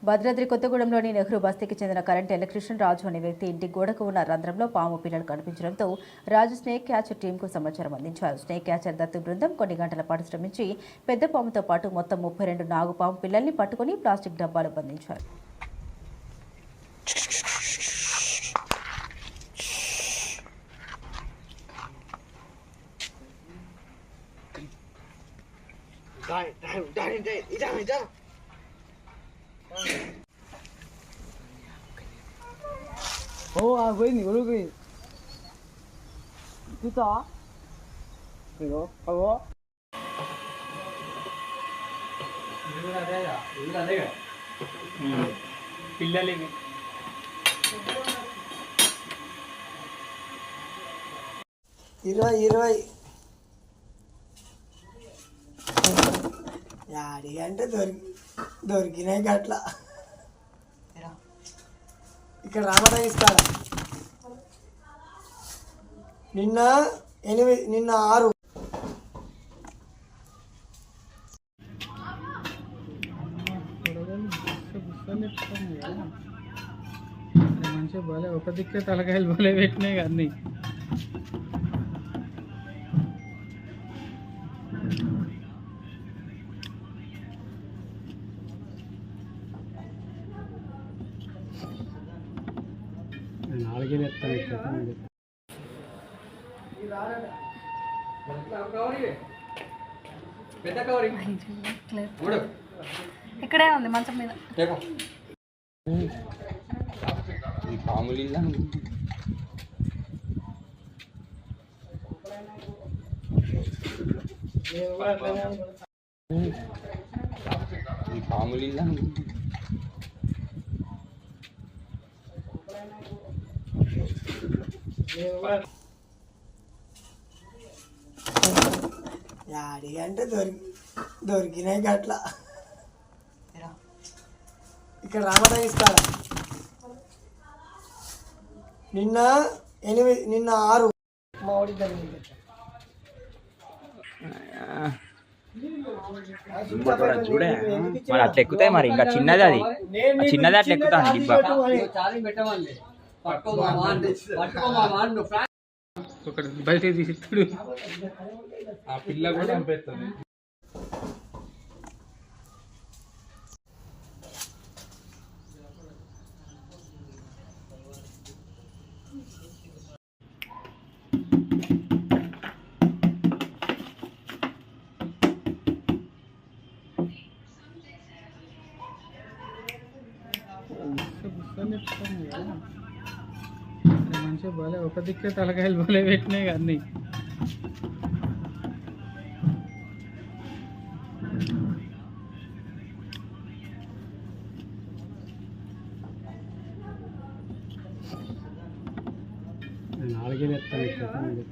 భద్రాద్రి కొత్తగూడెంలోని నెహ్రూ బస్తీకి చెందిన current electrician రాజు అనే వ్యక్తి ఇంటి గోడకు ఉన్న రంధ్రంలో పాము పిల్లలు కనిపించడంతో రాజు స్నేక్ క్యాచర్ టీంకు సమాచారం అందించారు. స్నేక్ క్యాచర్ దత్తు బృందం కొన్ని గంటల పాటు శ్రమించి పెద్ద పాముతో పాటు మొత్తం 32 నాగుపాము పిల్లల్ని పట్టుకుని ప్లాస్టిక్ డబ్బాలో బంధించారు. Gue ini dulu gue. Kita. Ini apa? Ini ada ya? Ini ada ya? Pilih lagi. Irway. యాడి అంటే దొరికినాయి గట్ల ఇక్కడ రామదాస్ కాడ నిన్న 6 మంచిగా బాలే ఒక దిక్కే తలకాయలు బాలే పెట్టినాయి కానీ ఇక్కడే ఉంది మంచం మీద యాడి అంటే దొరికినాయి గట్ల ఇక్కడ రామదాస్ కాడ నిన్న 6 మామిడి చూడే మరి అట్లా ఎక్కుతాయి మరి ఇంకా చిన్నది అది అట్లా ఎక్కుతాను ఒకటి బయట తీసిప్పుడు ఆ పిల్ల కూడా చంపేస్తుంది. మంచిగా బాలే ఒక దిక్కే తలకాయలు బాలే పెట్టినాయి కానీ నాలుగే ఎత్తాను